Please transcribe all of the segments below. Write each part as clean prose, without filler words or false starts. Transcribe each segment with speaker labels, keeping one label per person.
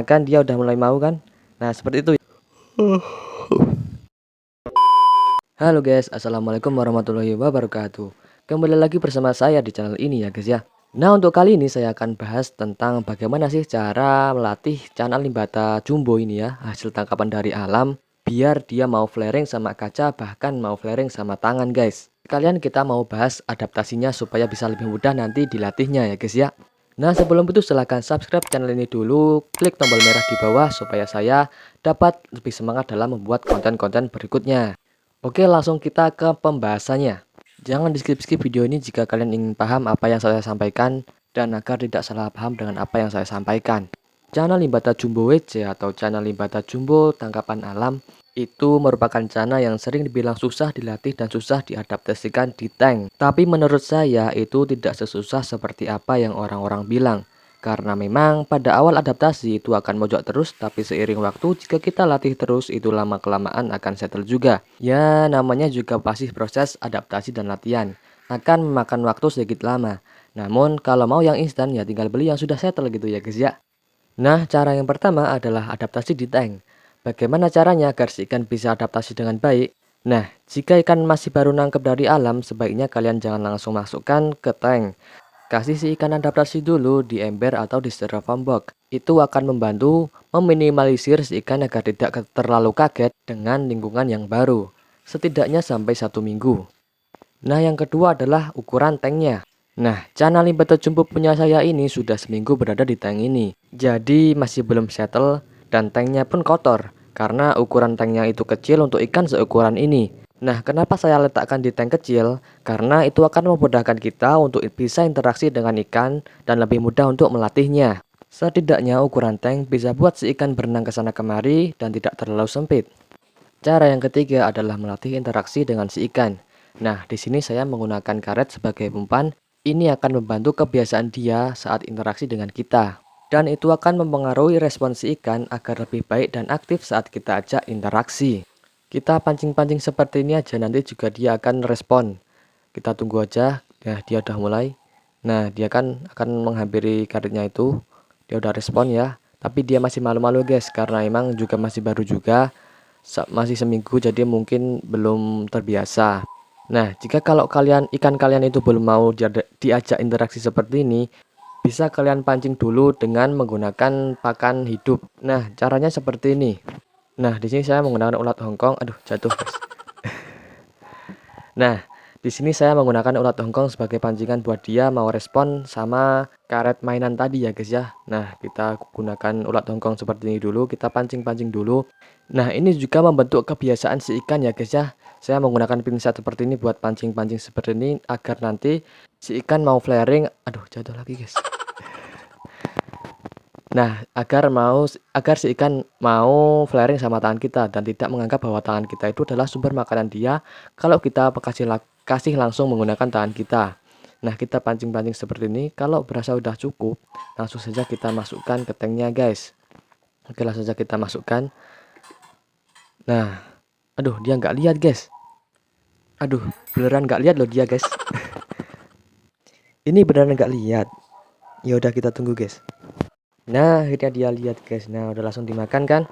Speaker 1: kan dia udah mulai mau kan. Nah seperti itu. Halo guys, assalamualaikum warahmatullahi wabarakatuh. Kembali lagi bersama saya di channel ini ya guys ya. Nah untuk kali ini saya akan bahas tentang bagaimana sih cara melatih channel limbata jumbo ini ya, hasil tangkapan dari alam, biar dia mau flaring sama kaca, bahkan mau flaring sama tangan guys. Kalian kita mau bahas adaptasinya supaya bisa lebih mudah nanti dilatihnya ya guys ya. Nah sebelum itu silahkan subscribe channel ini dulu, klik tombol merah di bawah supaya saya dapat lebih semangat dalam membuat konten-konten berikutnya. Oke, langsung kita ke pembahasannya. Jangan di skip-skip video ini jika kalian ingin paham apa yang saya sampaikan dan agar tidak salah paham dengan apa yang saya sampaikan. Channel limbata jumbo WC atau channel limbata jumbo tangkapan alam itu merupakan channel yang sering dibilang susah dilatih dan susah diadaptasikan di tank. Tapi menurut saya itu tidak sesusah seperti apa yang orang-orang bilang. Karena memang pada awal adaptasi itu akan mojok terus, tapi seiring waktu jika kita latih terus itu lama-kelamaan akan settle juga. Ya namanya juga pasti proses adaptasi dan latihan. Akan memakan waktu sedikit lama. Namun kalau mau yang instan ya tinggal beli yang sudah settle gitu ya guys ya. Nah cara yang pertama adalah adaptasi di tank. Bagaimana caranya agar si ikan bisa adaptasi dengan baik? Nah, jika ikan masih baru nangkep dari alam, sebaiknya kalian jangan langsung masukkan ke tank. Kasih si ikan adaptasi dulu di ember atau di styrofoam box. Itu akan membantu meminimalisir si ikan agar tidak terlalu kaget dengan lingkungan yang baru. Setidaknya sampai 1 minggu. Nah, yang kedua adalah ukuran tanknya. Nah, channel limbata jumbo punya saya ini sudah seminggu berada di tank ini. Jadi masih belum settle dan tanknya pun kotor. Karena ukuran tanknya itu kecil untuk ikan seukuran ini. Nah, kenapa saya letakkan di tank kecil? Karena itu akan memudahkan kita untuk bisa interaksi dengan ikan dan lebih mudah untuk melatihnya. Setidaknya ukuran tank bisa buat si ikan berenang ke sana kemari dan tidak terlalu sempit. Cara yang ketiga adalah melatih interaksi dengan si ikan. Nah, di sini saya menggunakan karet sebagai umpan. Ini akan membantu kebiasaan dia saat interaksi dengan kita. Dan itu akan mempengaruhi respon si ikan agar lebih baik dan aktif saat kita ajak interaksi. Kita pancing-pancing seperti ini aja nanti juga dia akan respon. Kita tunggu aja. Ya, dia udah mulai. Nah, dia kan akan menghampiri karetnya itu. Dia udah respon ya. Tapi dia masih malu-malu guys karena emang juga masih baru juga. Masih seminggu jadi mungkin belum terbiasa. Nah, jika kalau ikan kalian itu belum mau diajak interaksi seperti ini, bisa kalian pancing dulu dengan menggunakan pakan hidup. Nah, caranya seperti ini. Nah, di sini saya menggunakan ulat Hongkong. Aduh, jatuh, guys. Nah, di sini saya menggunakan ulat Hongkong sebagai pancingan buat dia mau respon sama karet mainan tadi ya, guys ya. Nah, kita gunakan ulat Hongkong seperti ini dulu, kita pancing-pancing dulu. Nah, ini juga membentuk kebiasaan si ikan ya, guys ya. Saya menggunakan pinset seperti ini buat pancing-pancing seperti ini agar nanti si ikan mau flaring. Aduh, jatuh lagi, guys. Nah, agar si ikan mau flaring sama tangan kita dan tidak menganggap bahwa tangan kita itu adalah sumber makanan dia kalau kita kasih langsung menggunakan tangan kita. Nah, kita pancing-pancing seperti ini. Kalau berasa udah cukup, langsung saja kita masukkan ke tanknya, guys. Oke, langsung saja kita masukkan. Nah, aduh, dia nggak lihat, guys. Aduh, beneran nggak lihat loh dia, guys. Ini beneran nggak lihat. Ya udah kita tunggu, guys. Nah, akhirnya dia lihat, guys. Nah, udah langsung dimakan kan?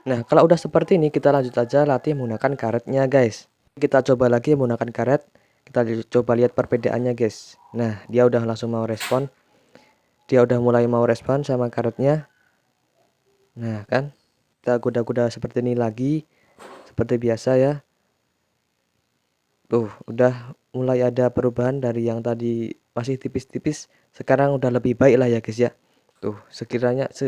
Speaker 1: Nah, kalau udah seperti ini, kita lanjut aja latih menggunakan karetnya, guys. Kita coba lagi menggunakan karet. Kita coba lihat perbedaannya, guys. Nah, dia udah langsung mau respon. Dia udah mulai mau respon sama karetnya. Nah, kan? Kita goda-goda seperti ini lagi. Seperti biasa ya. Tuh, udah mulai ada perubahan dari yang tadi masih tipis-tipis. Sekarang udah lebih baik lah ya, guys ya. Tuh,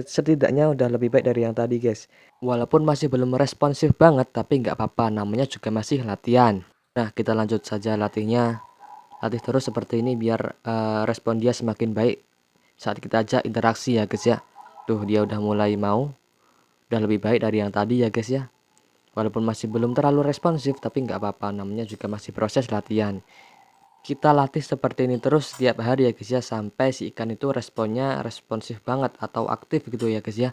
Speaker 1: setidaknya udah lebih baik dari yang tadi, guys. Walaupun masih belum responsif banget, tapi nggak apa-apa, namanya juga masih latihan. Nah, kita lanjut saja latihnya. Latih terus seperti ini biar respon dia semakin baik saat kita ajak interaksi ya, guys ya. Tuh, dia udah mulai mau. Udah lebih baik dari yang tadi ya, guys ya. Walaupun masih belum terlalu responsif, tapi nggak apa-apa, namanya juga masih proses latihan. kita latih seperti ini terus setiap hari ya guys ya, sampai si ikan itu responnya responsif banget atau aktif gitu ya guys ya.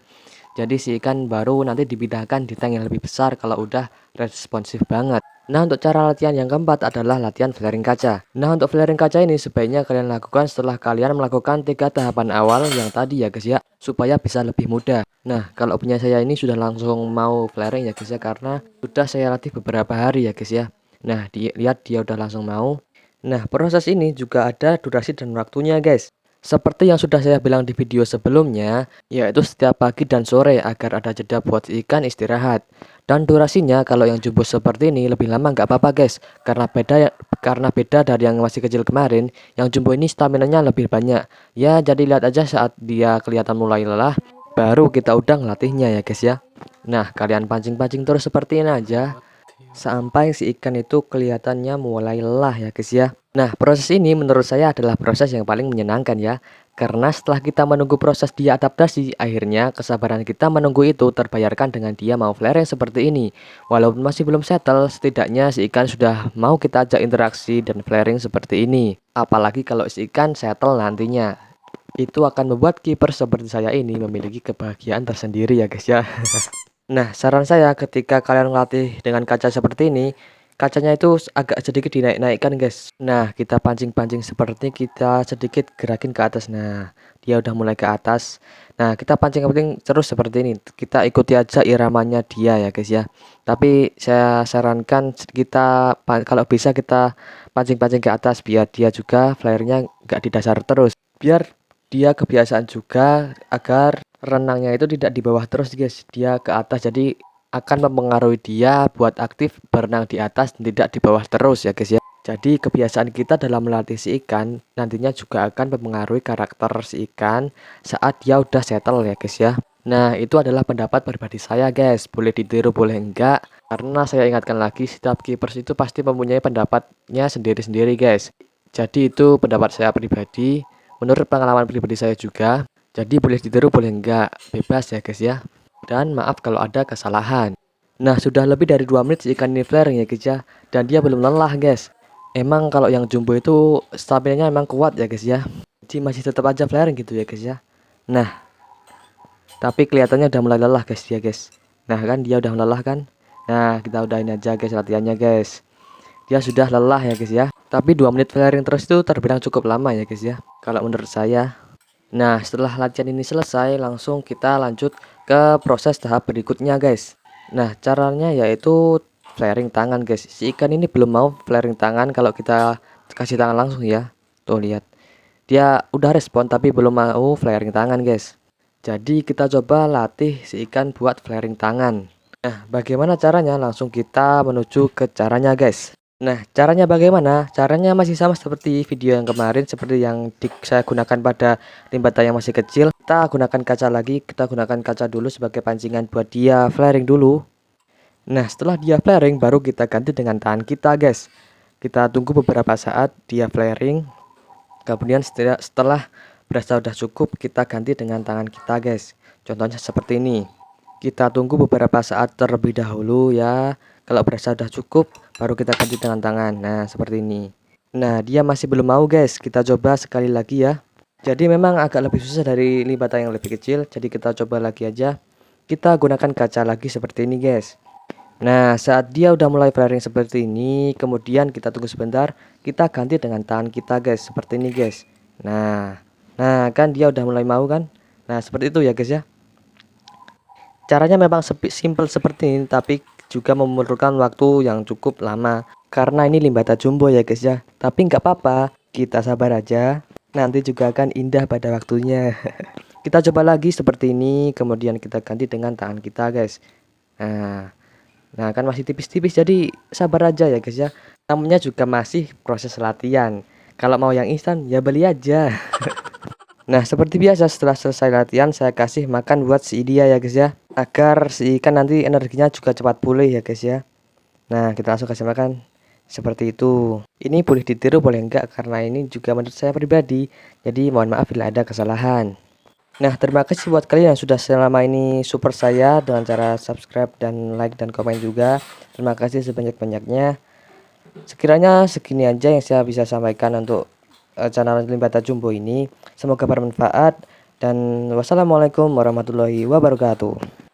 Speaker 1: Jadi si ikan baru nanti dipindahkan di tank yang lebih besar kalau udah responsif banget. Nah, untuk cara latihan yang keempat adalah latihan flaring kaca. Nah, untuk flaring kaca ini sebaiknya kalian lakukan setelah kalian melakukan 3 tahapan awal yang tadi ya guys ya, supaya bisa lebih mudah. Nah, kalau punya saya ini sudah langsung mau flaring ya guys ya, karena sudah saya latih beberapa hari ya guys ya. Nah, lihat dia udah langsung mau. Nah, proses ini juga ada durasi dan waktunya guys. Seperti yang sudah saya bilang di video sebelumnya, yaitu setiap pagi dan sore agar ada jeda buat ikan istirahat. Dan durasinya kalau yang jumbo seperti ini lebih lama nggak apa-apa guys, karena beda dari yang masih kecil kemarin, yang jumbo ini staminanya lebih banyak. Ya, jadi lihat aja saat dia kelihatan mulai lelah, baru kita udah ngelatihnya ya guys ya. Nah, kalian pancing-pancing terus seperti ini aja sampai si ikan itu kelihatannya mulai lelah ya guys ya. Nah, proses ini menurut saya adalah proses yang paling menyenangkan ya. Karena setelah kita menunggu proses dia adaptasi, akhirnya kesabaran kita menunggu itu terbayarkan dengan dia mau flaring seperti ini. Walaupun masih belum settle, setidaknya si ikan sudah mau kita ajak interaksi dan flaring seperti ini. Apalagi kalau si ikan settle nantinya. Itu akan membuat kiper seperti saya ini memiliki kebahagiaan tersendiri ya guys ya. Nah, saran saya ketika kalian melatih dengan kaca seperti ini, kacanya itu agak sedikit dinaik-naikkan guys. Nah, kita pancing-pancing seperti kita sedikit gerakin ke atas. Nah, dia udah mulai ke atas. Nah, kita pancing-pancing terus seperti ini. Kita ikuti aja iramanya dia ya guys ya. Tapi saya sarankan kalau bisa kita pancing-pancing ke atas biar dia juga flyernya nggak di dasar terus. Biar dia kebiasaan juga agar renangnya itu tidak di bawah terus guys, dia ke atas, jadi akan mempengaruhi dia buat aktif berenang di atas dan tidak di bawah terus ya guys ya. Jadi kebiasaan kita dalam melatih si ikan nantinya juga akan mempengaruhi karakter si ikan saat dia udah settle ya guys ya. Nah, itu adalah pendapat pribadi saya guys, boleh ditiru boleh enggak, karena saya ingatkan lagi setiap keepers itu pasti mempunyai pendapatnya sendiri-sendiri guys. Jadi itu pendapat saya pribadi, menurut pengalaman pribadi saya juga. Jadi boleh ditiru boleh enggak, bebas ya guys ya. Dan maaf kalau ada kesalahan. Nah, sudah lebih dari 2 menit si ikan ini flaring ya guys ya. Dan dia belum lelah guys. Emang kalau yang jumbo itu staminanya emang kuat ya guys ya. Jadi masih tetap aja flaring gitu ya guys ya. Nah, tapi kelihatannya udah mulai lelah guys dia guys. Nah kan dia udah lelah kan. Nah, kita udahin aja guys latihannya guys. Dia sudah lelah ya guys ya. Tapi 2 menit flaring terus itu terbilang cukup lama ya guys ya, kalau menurut saya. Nah, setelah latihan ini selesai, langsung kita lanjut ke proses tahap berikutnya guys. Nah, caranya yaitu flaring tangan guys. Si ikan ini belum mau flaring tangan kalau kita kasih tangan langsung ya. Tuh lihat, dia udah respon tapi belum mau flaring tangan guys. Jadi kita coba latih si ikan buat flaring tangan. Nah, bagaimana caranya? Langsung kita menuju ke caranya guys. Nah, caranya bagaimana? Caranya masih sama seperti video yang kemarin, seperti yang saya gunakan pada limbatan yang masih kecil. Kita gunakan kaca lagi, kita gunakan kaca dulu sebagai pancingan buat dia flaring dulu. Nah, setelah dia flaring, baru kita ganti dengan tangan kita guys. Kita tunggu beberapa saat dia flaring. Kemudian setelah berasa udah cukup, kita ganti dengan tangan kita guys. Contohnya seperti ini. Kita tunggu beberapa saat terlebih dahulu ya. Kalau berasa udah cukup, baru kita ganti dengan tangan. Nah, seperti ini. Nah, dia masih belum mau guys. Kita coba sekali lagi ya. Jadi memang agak lebih susah dari limbatan yang lebih kecil. Jadi kita coba lagi aja. Kita gunakan kaca lagi seperti ini guys. Nah, saat dia udah mulai flaring seperti ini, kemudian kita tunggu sebentar. Kita ganti dengan tangan kita guys. Seperti ini guys. Nah kan dia udah mulai mau kan. Nah, seperti itu ya guys ya. Caranya memang simple seperti ini, tapi juga memerlukan waktu yang cukup lama. Karena ini limbata jumbo ya guys ya. Tapi nggak apa-apa, kita sabar aja. Nanti juga akan indah pada waktunya. Kita coba lagi seperti ini, kemudian kita ganti dengan tangan kita guys. Nah kan masih tipis-tipis, jadi sabar aja ya guys ya. Namanya juga masih proses latihan. Kalau mau yang instan ya beli aja. Nah, seperti biasa setelah selesai latihan saya kasih makan buat si dia ya guys ya, agar si ikan nanti energinya juga cepat pulih ya guys ya. Nah, kita langsung kasih makan seperti itu. Ini boleh ditiru boleh enggak, karena ini juga menurut saya pribadi. Jadi mohon maaf bila ada kesalahan. Nah, terima kasih buat kalian yang sudah selama ini support saya dengan cara subscribe dan like dan komen juga. Terima kasih sebanyak-banyaknya. Sekiranya segini aja yang saya bisa sampaikan untuk channel Limbata Jumbo ini. Semoga bermanfaat dan wassalamualaikum warahmatullahi wabarakatuh.